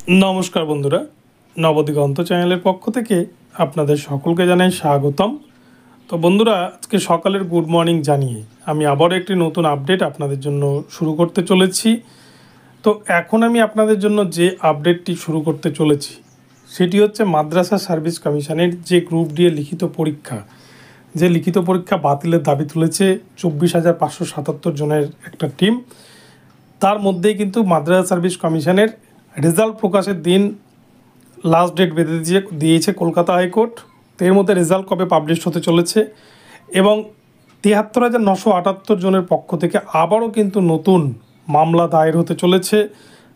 नमस्कार बंधुरा नवदिगंत चैनल पक्ष থেকে আপনাদের সকলকে জানাই স্বাগতম। তো বন্ধুরা আজকে সকালের গুড মর্নিং জানিয়ে আমি আবার একটি নতুন আপডেট আপনাদের জন্য শুরু করতে চলেছি। তো এখন আমি আপনাদের জন্য যে আপডেটটি শুরু করতে চলেছি সেটি হচ্ছে মাদ্রাসা সার্ভিস কমিশনের যে গ্রুপ ডি এর লিখিত পরীক্ষা বাতিলের দাবি তুলেছে 24,577 জনের একটা টিম। তার মধ্যেই কিন্তু মাদ্রাসা সার্ভিস কমিশনের রেজাল্ট প্রকাশের দিন লাস্ট ডেট বেঁধে দিয়েছে কলকাতা হাইকোর্ট। তো এর মধ্যে রেজাল্ট কবে পাবলিশ হতে চলেছে এবং 73,978 জনের পক্ষ থেকে আবারও কিন্তু নতুন মামলা দায়ের হতে চলেছে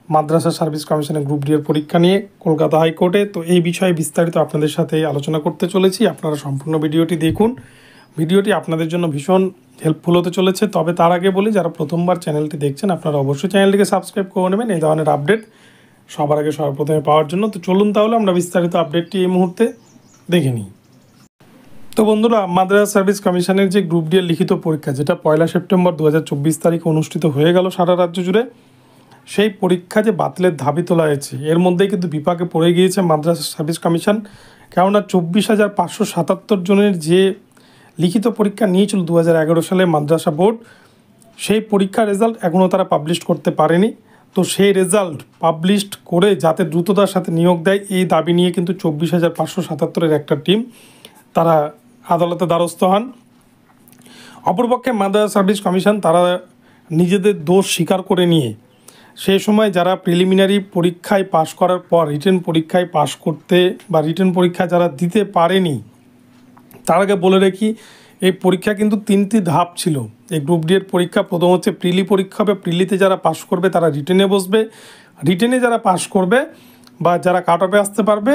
মাদ্রাসা সার্ভিস কমিশনের গ্রুপ ডি এর পরীক্ষা নিয়ে কলকাতা হাইকোর্টে। তো এই বিষয়ে বিস্তারিত আপনাদের সাথে আলোচনা করতে চলেছি। আপনারা সম্পূর্ণ ভিডিওটি দেখুন, ভিডিওটি আপনাদের জন্য ভীষণ হেল্পফুল হতে চলেছে। তবে তার আগে বলি, যারা প্রথমবার চ্যানেলটি দেখছেন আপনারা অবশ্যই চ্যানেলটিকে সাবস্ক্রাইব করে নেবেন এই ধরনের আপডেট সবার আগে সর্বপ্রথমে পাওয়ার জন্য। তো চলুন তাহলে আমরা বিস্তারিত আপডেটটি এই মুহূর্তে দেখে নিই। তো বন্ধুরা, মাদ্রাসা সার্ভিস কমিশনের যে গ্রুপ ডি এর লিখিত পরীক্ষা, যেটা 1 সেপ্টেম্বর 2024 তারিখে অনুষ্ঠিত হয়ে গেল সারা রাজ্য জুড়ে, সেই পরীক্ষা যে বাতিলের দাবি তোলা হয়েছে এর মধ্যেই কিন্তু বিপাকে পড়ে গিয়েছে মাদ্রাসা সার্ভিস কমিশন। কেননা 24,577 জনের যে লিখিত পরীক্ষা নিয়েছিল 2011 সালে মাদ্রাসা বোর্ড, সেই পরীক্ষার রেজাল্ট এখনও তারা পাবলিশ করতে পারেনি। তো সেই রেজাল্ট পাবলিশ করে যাতে দ্রুততার সাথে নিয়োগ দেয় এই দাবি নিয়ে কিন্তু 24,577-এর একটা টিম তারা আদালতে দ্বারস্থ হন। অপরপক্ষে মাদ্রাসা সার্ভিস কমিশন তারা নিজেদের দোষ স্বীকার করে নিয়ে সেই সময় যারা প্রিলিমিনারি পরীক্ষায় পাশ করার পর রিটেন পরীক্ষায় পাশ করতে বা রিটেন পরীক্ষা যারা দিতে পারেনি, তার আগে বলে রাখি এই পরীক্ষা কিন্তু 3টি ধাপ ছিল। এই গ্রুপ ডি এর পরীক্ষা প্রথম হচ্ছে প্রিলি পরীক্ষা হবে, প্রিলিতে যারা পাশ করবে তারা রিটেনে বসবে, রিটেনে যারা পাশ করবে বা যারা কাট অফে আসতে পারবে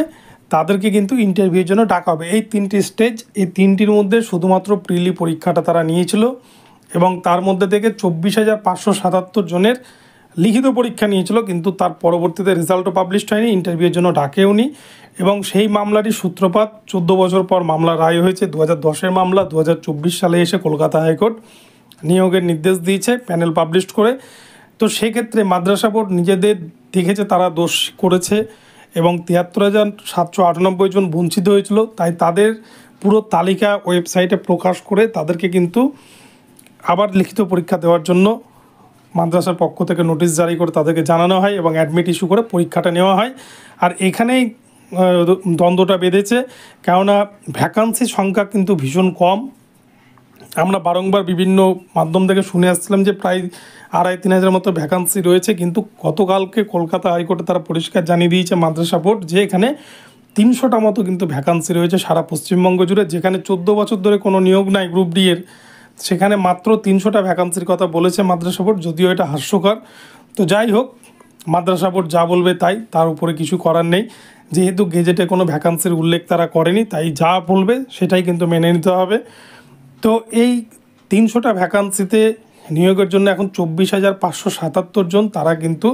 তাদেরকে কিন্তু ইন্টারভিউর জন্য ডাকা হবে। এই 3টি স্টেজ, এই 3টির মধ্যে শুধুমাত্র প্রিলি পরীক্ষাটা তারা নিয়েছিল এবং তার মধ্যে থেকে 24,577 জনের লিখিত পরীক্ষা নিয়েছিল, কিন্তু তার পরবর্তীতে রেজাল্টও পাবলিশ হয়নি, ইন্টারভিউর জন্য ডাকেও নি। এবং সেই মামলাটি সূত্রপাত 14 বছর পর মামলা রায় হয়েছে 2010-এর মামলা 2024 সালে এসে কলকাতা হাইকোর্ট নিয়োগের নির্দেশ দিয়েছে প্যানেল পাবলিশ করে। তো সেক্ষেত্রে মাদ্রাসা বোর্ড নিজেদের দেখেছে তারা দোষ করেছে এবং 73,798 জন বঞ্চিত হয়েছিল, তাই তাদের পুরো তালিকা ওয়েবসাইটে প্রকাশ করে তাদেরকে কিন্তু আবার লিখিত পরীক্ষা দেওয়ার জন্য মাদ্রাসার পক্ষ থেকে নোটিশ জারি করে তাদেরকে জানানো হয় এবং অ্যাডমিট ইস্যু করে পরীক্ষাটা নেওয়া হয়। আর এখানেই দ্বন্দ্বটা বেঁধেছে, কেননা ভ্যাকান্সির সংখ্যা কিন্তু ভীষণ কম। আমরা বারংবার বিভিন্ন মাধ্যম থেকে শুনে আসছিলাম যে প্রায় 2,500-3,000 মতো ভ্যাকান্সি রয়েছে, কিন্তু গতকালকে কলকাতা হাইকোর্টে তারা পরিষ্কার জানিয়ে দিয়েছে মাদ্রাসা বোর্ড যে এখানে 300টা মতো কিন্তু ভ্যাকান্সি রয়েছে সারা পশ্চিমবঙ্গ জুড়ে। যেখানে 14 বছর ধরে কোনো নিয়োগ নাই গ্রুপ ডি এর, সেখানে মাত্র 300টা ভ্যাকান্সির কথা বলেছে মাদ্রাসা বোর্ড, যদিও এটা হাস্যকর। তো যাই হোক, মাদ্রাসা বোর্ড যা বলবে তাই, তার উপরে কিছু করার নেই। যেহেতু গেজেটে কোনো ভ্যাকান্সির উল্লেখ তারা করেনি, তাই যা বলবে সেটাই কিন্তু মেনে নিতে হবে। তো এই 300টা ভ্যাকান্সিতে নিয়োগের জন্য এখন 24,577 জন তারা কিন্তু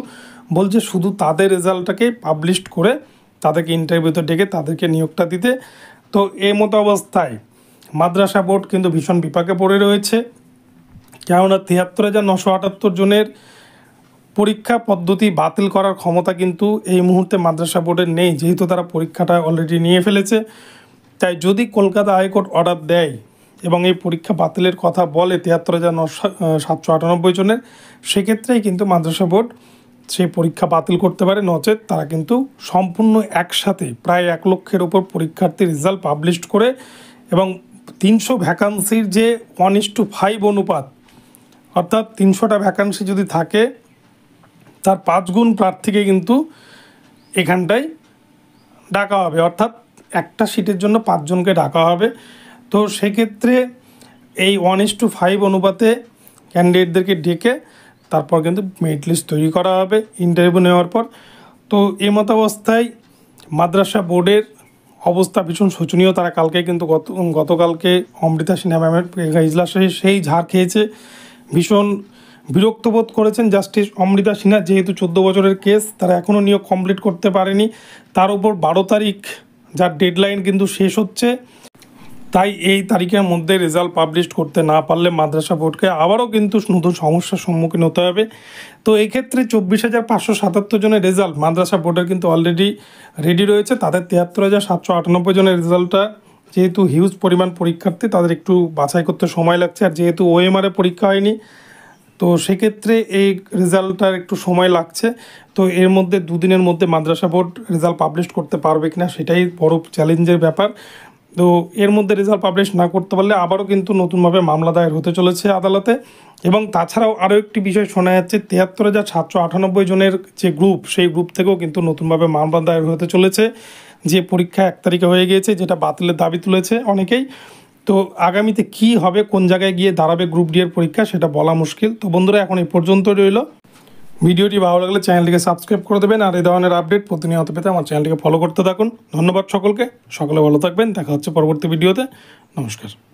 বলছে শুধু তাদের রেজাল্টটাকে পাবলিশ করে তাদেরকে ইন্টারভিউতে ডেকে তাদেরকে নিয়োগটা দিতে। তো এই মতো অবস্থায় মাদ্রাসা বোর্ড কিন্তু ভীষণ বিপাকে পড়ে রয়েছে, কেননা 73,978 জনের পরীক্ষা পদ্ধতি বাতিল করার ক্ষমতা কিন্তু এই মুহূর্তে মাদ্রাসা বোর্ডের নেই, যেহেতু তারা পরীক্ষাটা অলরেডি নিয়ে ফেলেছে। তাই যদি কলকাতা হাইকোর্ট অর্ডার দেয় এবং এই পরীক্ষা বাতিলের কথা বলে 73,798 জনের, সেক্ষেত্রেই কিন্তু মাদ্রাসা বোর্ড সেই পরীক্ষা বাতিল করতে পারে। নচেত তারা কিন্তু সম্পূর্ণ একসাথে প্রায় 1 লক্ষের ওপর পরীক্ষার্থীর রেজাল্ট পাবলিশ করে এবং 300 ভ্যাকান্সির যে 1:5 অনুপাত, অর্থাৎ 300টা ভ্যাকান্সি যদি থাকে তার 5 গুণ প্রার্থীকে কিন্তু এখানটায় ডাকা হবে, অর্থাৎ একটা সিটের জন্য 5 জনকে ডাকা হবে। তো সেক্ষেত্রে এই 1:5 অনুপাতে ক্যান্ডিডেটদেরকে ডেকে তারপর কিন্তু মেরিট লিস্ট তৈরি করা হবে ইন্টারভিউ নেওয়ার পর। তো এই মতো অবস্থায় মাদ্রাসা বোর্ডের অবস্থা ভীষণ শোচনীয়। তারা কালকে কিন্তু গতকালকে অমৃতা সিনহা ম্যামের ইজলাসে সেই ঝাড় খেয়েছে, ভীষণ বিরক্ত বোধ করেছেন জাস্টিস অমৃতা সিনহা। যেহেতু 14 বছরের কেস, তারা এখনও নিয়োগ কমপ্লিট করতে পারেনি, তার উপর 12 তারিখ যার ডেডলাইন কিন্তু শেষ হচ্ছে। তাই এই তারিখের মধ্যে রেজাল্ট পাবলিশ করতে না পারলে মাদ্রাসা বোর্ডকে আবারও কিন্তু নতুন সমস্যার সম্মুখীন হতে হবে। তো এই ক্ষেত্রে 24,577 জনের রেজাল্ট মাদ্রাসা বোর্ডের কিন্তু অলরেডি রেডি রয়েছে। তাদের 73,798 জনের রেজাল্টটা যেহেতু হিউজ পরিমাণ পরীক্ষার্থী, তাদের একটু বাছাই করতে সময় লাগছে। আর যেহেতু ওএমআরে পরীক্ষা হয়নি, তো সেক্ষেত্রে এই রেজাল্টটার একটু সময় লাগছে। তো এর মধ্যে দুদিনের মধ্যে মাদ্রাসা বোর্ড রেজাল্ট পাবলিশ করতে পারবে কিনা সেটাই বড় চ্যালেঞ্জের ব্যাপার। তো এর মধ্যে রেজাল্ট পাবলিশ না করতে পারলে আবারও কিন্তু নতুনভাবে মামলা দায়ের হতে চলেছে আদালতে। এবং তাছাড়াও আরও একটি বিষয় শোনা যাচ্ছে, 73,798 জনের যে গ্রুপ, সেই গ্রুপ থেকেও কিন্তু নতুনভাবে মামলা দায়ের হতে চলেছে। যে পরীক্ষা 1 তারিখে হয়ে গিয়েছে, যেটা বাতিলের দাবি তুলেছে অনেকেই। তো আগামীতে কি হবে, কোন জায়গায় গিয়ে দাঁড়াবে গ্রুপ ডি এর পরীক্ষা, সেটা বলা মুশকিল। তো বন্ধুরা, এখন এই পর্যন্ত রইল। ভিডিওটি ভালো লাগলে চ্যানেলটিকে সাবস্ক্রাইব করে দেবেন, আর এই ধরনের আপডেট প্রতিনিয়ত পেতে আমার চ্যানেলটিকে ফলো করতে থাকুন। ধন্যবাদ সকলকে, সকলে ভালো থাকবেন। দেখা হচ্ছে পরবর্তী ভিডিওতে। নমস্কার।